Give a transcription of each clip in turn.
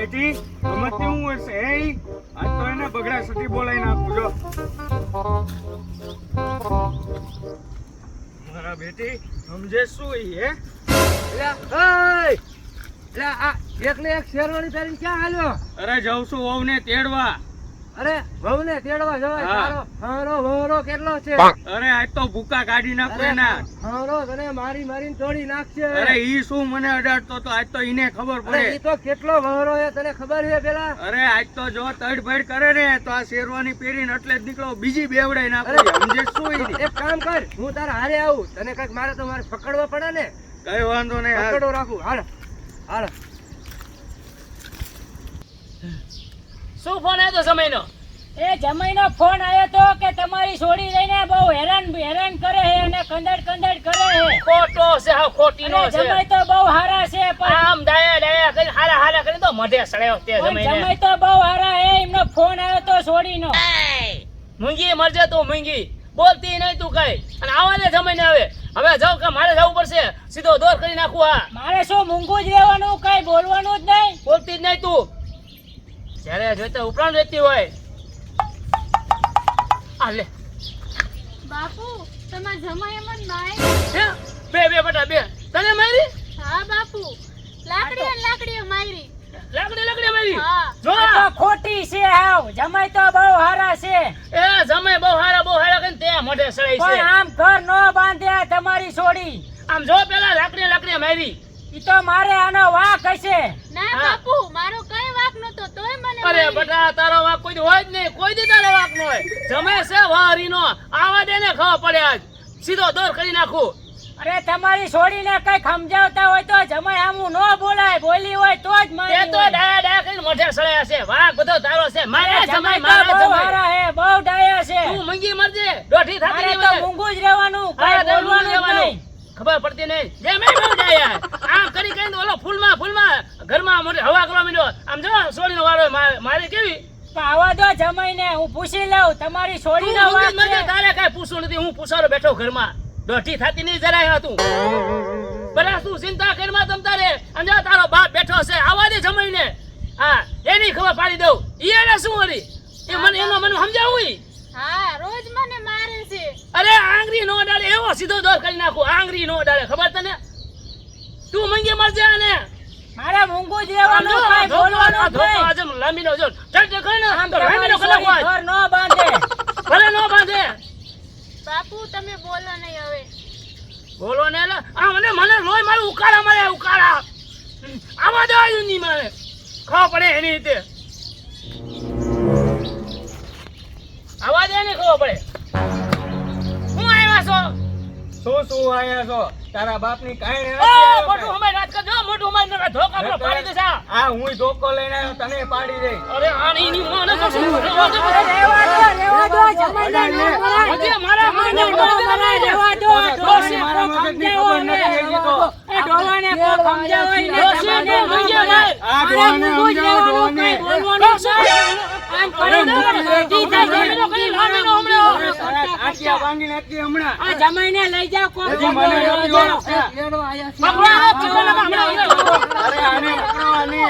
બેટી ગમતી હું હશે હે આજ તો એને બગડા સટી બોલાઈ નાખું જો મારા બેટી સમજે શું ઈ હે આ એકને એક શેરવાણી પહેરીને ક્યાં હાલ્યો? અરે જાઉં છું વહુને તેડવા અરે વહુને તેડવા જવાય? હા. તારો હારો વહરો કેટલો છે? અરે આજ તો ભૂકા કાઢી નાખું એના હારો તને મારીને તોડી નાખશે. અરે ઈ શું મને અડાડતો તો આજ તો ઈને ખબર અરે પડે ઈ તો કેટલો વહરો છે તને ખબર છે પેલા? અરે આજ તો જો તડફડ કરે ને તો આ શેરવાની પહેરીને એટલે જ નીકળો બીજી બેવડાઈ નાખો અરે. સમજે શું ઈ એક કામ કર, હું તારા હારે આવું. તને કઈક મારે પકડવા પડે ને. કઈ વાંધો નહીં હાલ. પકડો રાખું. હાલ હાલ. શું ફોન આવ્યો તો સમયનો? એ જમાઈનો ફોન આવ્યો તો કે તમારી છોડી લઈને બહુ હેરાન કરે છે અને કંદડ કરે છે. ખોટો છે, હા ખોટીનો અરે છે. જમાઈ તો બહુ હારા છે પણ આમ ડાયા કરી હારા કરી તો મઢે સડ્યો તે જમાઈને. જમાઈ તો બહુ હારા છે. એમનો ફોન આવ્યો તો છોડીનો. મૂંગી મરજે તું મૂંગી, બોલતી નહીં તું કઈ. અને આવા દે જમાઈને હવે જાવ કે મારે જવું પડશે, સીધો દોર કરી નાખું. આ મારે શું મૂંગું જ રહેવાનું, કઈ બોલવાનું જ નહીં. બોલતી જ નહીં તું. જ્યારે જોઈતો ઉપરાંત રહેતી હોય. આ લે બાપુ તમાર જમાઈ એમ જ માય? હે? બે બેટા બે તને મારી? હા બાપુ, લાકડીએ મારી. લાકડી મારી? હા. જો આ તો ખોટી છે હાવ. જમાઈ તો બહુ હારા છે એ જમાઈ બહુ હારા કરીને તે મઢે સડાઈ પણ છે. આમ ઘર નો બાંધે તમારી છોડી. આમ જો પેલા લાકડી મારી. ઈ તો મારે આનો વાંક હશે. ના હા. બાપુ, મારો કઈ વાક નતો તોય મને અરે મારી. બટા તારો વાક કોઈ દી હોય જ નહીં, કોઈ દી તારો વાક ન હોય. જમે છે વારીનો, આવા દે ને ખબર પડે. આજ સીધો દોર કરી નાખું. અરે તમારી છોડીને કઈ સમજાવતા હોય તો જમાઈ આમું ન બોલાય. બોલી હોય તો જ એ મારી તો હોય. ડાયા કરીને મોઢે સળ્યા છે. વાક બધો તારો છે. મારા અરે જમાઈ જમાઈ તો મારા બહુ જમાઈ. હારા હે, બહુ ડાયા છે. તું મંગી મરજે, દોઢી થાતી મારે નહીં તો મને. મૂંગું જ રહેવાનું, હા, કઈ તારે બોલવાનું જ રહેવાનું. નહીં. ખબર પડતી નહીં. જે મેં બહુ ડાયા. આમ કરી ઓલો ફૂલમાં ઘરમાં મોઢે હવા કરવા માંડ્યો. આમ જો સોળીનો વારો મારી કેવી. પણ આવા દો જમાઈને, હું પૂછી લઉં તમારી તું છોડીનો મંગી વાંક મરજે, છે. તારે કાંઈ પૂછવું નથી. હું પૂછારો બેઠો ઘરમાં. દોઢી થાતી નહીં જરાય તું. બરાબર તું ચિંતા કરમાં તમ તારે. અને જો તારો બાપ બેઠો છે, આવા દે જમાઈને. હા એની ખબર પાડી દઉં. એને શું વળી એ મને એનો મને સમજાવું ઈ? હા, રોજ મને મારે છે. અરે આંગળી નો ડાળે એવો સીધો દોર કરી નાખું. આંગળી નો ડાળે ખબર તને? તું મંગી મરજે આને. મારે મૂંગું જ રહેવાનું, કઈ બોલવાનું જ નહીં. આજે લાંબીનો જો ચટ કરે ને આમ તો લાંબીનો તમારી કલાક છોડી ઘર ન બાંધે. ભલે નો બાંધે. બાપુ તમે બોલો નહીં હવે. બોલો ને એટલે આ મને લોહી મારું ઉકાળા આમાં દેવાયું નહીં મારે. ખબર પડે એની રીતે. આવા દે ને ખબર પડે. હું આવ્યા છો? શું આયા છો તારા બાપની કાંઈ ઓ મોટું હમાય રાત કરજો. મોટું હમાય ધોકા આપણો પાડી દેશે આ. આ હું ધોકો લઈને આવ્યો તને પાડી દે અરે આની ની મોને તો શું અરે રહેવા દો, જમાઈને ન મરાય. હજી મારા જમાઈને મને ન મરાય, રહેવા દો. ડોશી કોક સમજાવો ને. એ ડોવાને કોક સમજાવો ને. ડોશી જમાઈને ન મૂંગી મરાય. મરાય. આ મારે ડોહાને મૂંગું જ સમજાવો, રહેવાનું, ડોહાને. કઈ બોલવાનું જ નહીં. આમ કરી દો. ઈ થાય લાંબીનો કરી, લાંબીનો હમણાં. આટિયા ભાંગી નાખી હમણાં આ જમાઈને લઈ જાઓ, કોક હજી મને નથી ઓળખતા. અરે આને પકડો આને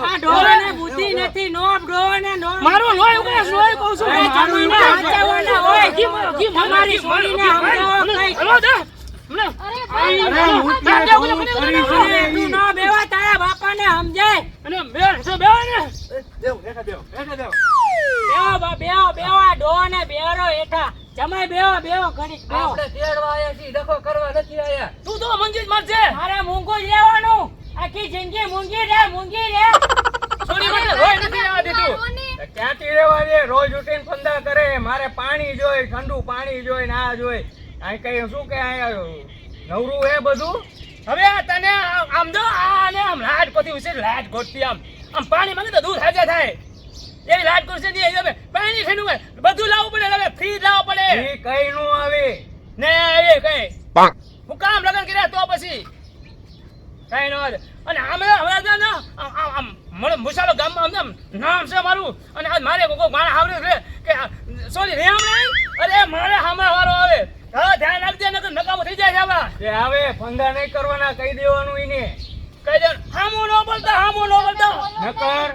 આ ડોહાને બુદ્ધિ નથી. નો ડોહાને નો. મારું લોહી ઉકળે, લોહી કહું છું. અરે જમાઈને હાચવવાના હોય. તમારી છોડીને સમજાવો કઈ. હલો જા. હમણાં. અરે અરે બાપુ, હું ત્યાં હું કરી અરે છું તું ના બેવા, તારા બાપાને સમજાય. અને બેસ બેહો ને. બેહો બા, બેહો આ ડોહાને બેહરો હેઠા. જમાઈ બેહો ઘડીક બેહો. આપણે તેડવા આયા છીએ, ડખો કરવા નથી આયા. તું તો મંગી જ મરજે. મારે મૂંગું જ રહેવાનું. આખી જિંદગી મૂંગી રે. છોડી મને લોહી નથી આવવા દીધું. કોની? ક્યાંથી રહેવા દે રોજ ઉઠીને ફંદા કરે મારે પાણી જોઈ ઠંડુ પાણી જોઈ ને આ જોઈ આ કઈ શું કે નવરું હે બધું હવે તને આમ જો આને આમ લાડ કોથી ઉસે લાડ ગોઠતી આમ પાણી માંગે તો દૂધ હાજર થાય. એવી લાડ કરશે દે હવે પાણી ઠંડુ હોય બધું લાવવું પડે. હવે ફ્રીજ લાવવું પડે ઈ કઈ નું આવે ને એ કઈ હું કામ લગન કર્યા તો પછી કઈ નો આવે. અને આમે હમણાં ના આમ મને મુસાલો ગામમાં આમ નામ છે મારું. અને આજ મારે કોઈ મારા હાવરે છે કે સોરી રે હમણાં. અરે મારે હામા વારો આવે. હા ધ્યાન રાખજે નકર નકામો થઈ જાય છે આવા. તે આવે ફંદા નહીં કરવાના કહી દેવાનું ઈને કઈ કહી દે હામું ન બોલતા નકર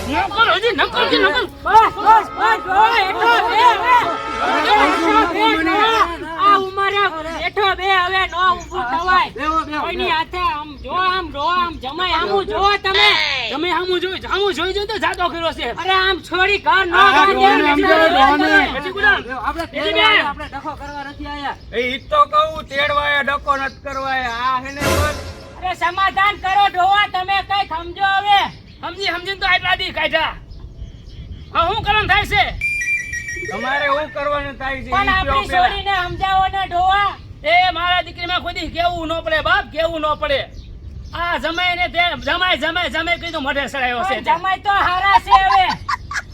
નકલ હજી નકલ કે નકલ બસ બસ બસ ડોહા હેઠો બે હવે આ ઉંમરે હેઠો બે હવે નો ઊભું થવાય બેહો બેહો કોઈની હાથે આમ જો આમ રો આમ જમાય આમું જો તમે હામું જોઈ તો જાતો કર્યો છે અરે આમ છોડી ઘર નો પછી ગુલામ આપણે બેટી તેડવા બેન. આપણે ડખો કરવા નથી આયા એ ઈ તો કહું તેડવાય ડકો નત કરવાય આ હેને બોલ અરે સમાધાન કરો ડોહા તમે કઈ સમજો હવે સમજીને તો આટલા દી કાઢ્યા હા હું કરવાનું થાય છે તમારે શું કરવાનું થાય છે પણ ઈ કયો આપણી પેલા. છોડીને સમજાવો ને ડોહા એ મારા દીકરીમાં કોઈ દી કેવું ન પડે બાપ કેવું ન પડે આ જમાઈ ને તે જમાઈ કીધું મોઢે સડાયો છે પણ જમાય તો હારા છે હવે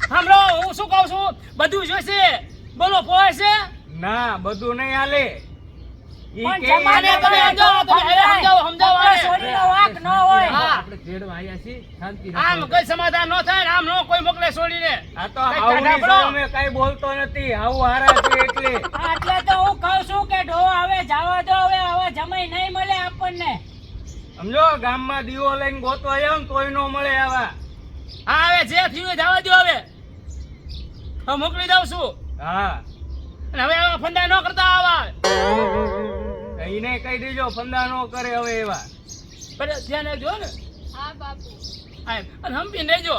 સાંભળો હું શું કહું છું બધું જોઈશે બોલો પોય છે ના બધું નહીં હાલે ઈ પણ કે જમાને આને તમે સમજાવો આપણા આને. છોડીનો વાંક ન હોય હા. આપણે તેડવા આયા છીએ શાંતિ આમ કઈ સમાધાન ન થાય ને આમ નો કોઈ મોકલે છોડીને આ તો કઈ હાઉની કાઢા પડો. સામે કઈ બોલતો નથી હાઉ હારા છે એટલે એટલે તો હું કહું છું કે ડોહા હવે જવા દો હવે જમાઈ નહીં મળે આપણને સમજો ગામમાં દીવો લઈને ગોતવા આવ્યો ને તોય નો મળે આવા હા હવે જે થયું એ જવા દો હવે હવે મોકલી દઉં છું હા અને હવે આવા ફંદા ન કરતા આવા એને કહી દેજો ફંદા નો કરે હવે એવા બરે ધ્યાન રાખજો ને હા બાપુ હા અને હંપી લેજો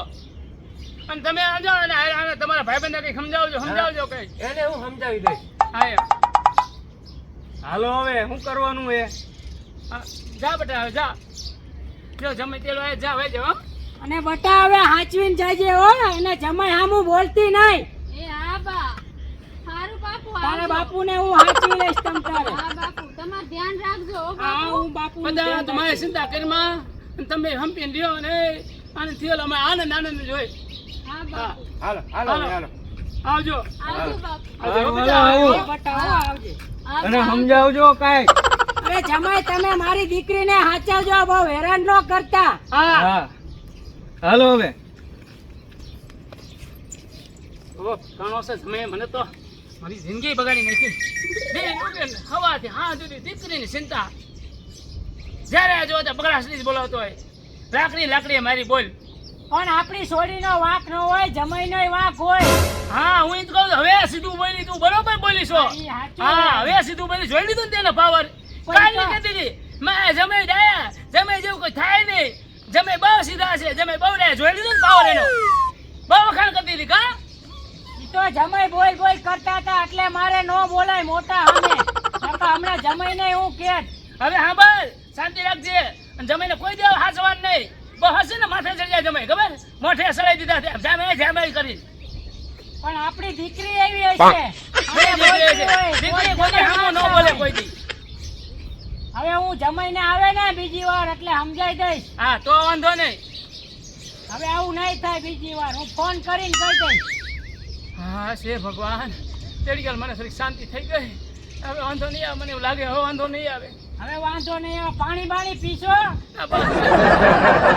અને તમે આજો અને આને તમારા ભાઈબંધને કઈ સમજાવજો કઈ એને હું સમજાવી દઈશ હા એમ. હાલો હવે શું કરવાનું એ હા, જા બેટા હવે જા જો જમે તેલો એ જા હવે જો હો. અને બટા હવે હાચવીને જાજે હો અને જમાઈ હામું બોલતી નહીં એ હા બા હારું બાપુ તારા આવજો. બાપુને હું હાચવી લઈશ તમ તારે હા બાપુ તમારું ધ્યાન રાખજો હો હા બાપુ હું બાપુ બધા તમારે ચિંતા કરીમાં અને તમે હંપીને રહ્યો અને આને થયેલો અમે આનંદ જોઈ હા હા બાપુ હાલો હાલો હાલો. હાલો આવજો આવજો બાપુ આવજો હાલો, બેટા. હાલો. બટા હો આવજે હા અને બાપુ. સમજાવજો કઈ અરે જમાઈ તમે મારી દીકરીને હાચવજો બહુ હેરાન ન કરતા હા હા હાલો હવે ઓ ઘણો છે સમય મને તો મારી જિંદગી બગાડી નાખી બે ઉઠીને હવાથી હા સુધી દીકરીની ચિંતા જ્યારે જો તો બગડાસની જ બોલાવતો હોય લાકડી મારી બોલ પણ આપણી છોડીનો વાંક ન હોય જમાઈનો વાંક હોય હા હું ઈ જ કહું છું, હવે સીધું બોલી તું બરોબર બોલી છો ઈ હાચું. હા હવે સીધું બોલી જોઈ લીધું ને તેનો પાવર કાઈ નહીં કહેતી હતી મેં જમાઈ ડાયા જમાઈ જેવું કોઈ થાય નહીં જમાઈ બહુ સીધા છે જમાઈ બહુ ડાયા જોઈ લીધું ને પાવર એનો બહુ વખાણ કરતી હતી કા ઈ તો જમાઈ બોલ કરતા હતા એટલે મારે નો બોલાય મોટા સામે નકર હમણાં જમાઈને હું કેત હવે હા બસ શાંતિ રાખજે અને જમાઈને કોઈ દેવ હાચવાનું નહીં બહુ હશે ને માથે ચડી જાય જમાઈ ખબર મોઢે સડાઈ દીધા જામે કરી પણ આપણી દીકરી એવી હશે હવે બોલતી હોય, દીકરી કોઈ કોઈ હામું ન બોલે કોઈ દી હવે હું જમાઈને આવે ને બીજી વાર એટલે સમજાઈ દઈશ હા તો વાંધો નહીં હવે આવું નહીં થાય બીજી વાર હું ફોન કરીને કહી દઈશ હા છે ભગવાન તેડી ગયેલ મને થોડીક શાંતિ થઈ ગઈ હવે વાંધો નહીં આવે મને એવું લાગે હવે વાંધો નહીં આવે હવે વાંધો નહીં હવે પાણી બાણી પીશો આ બસ.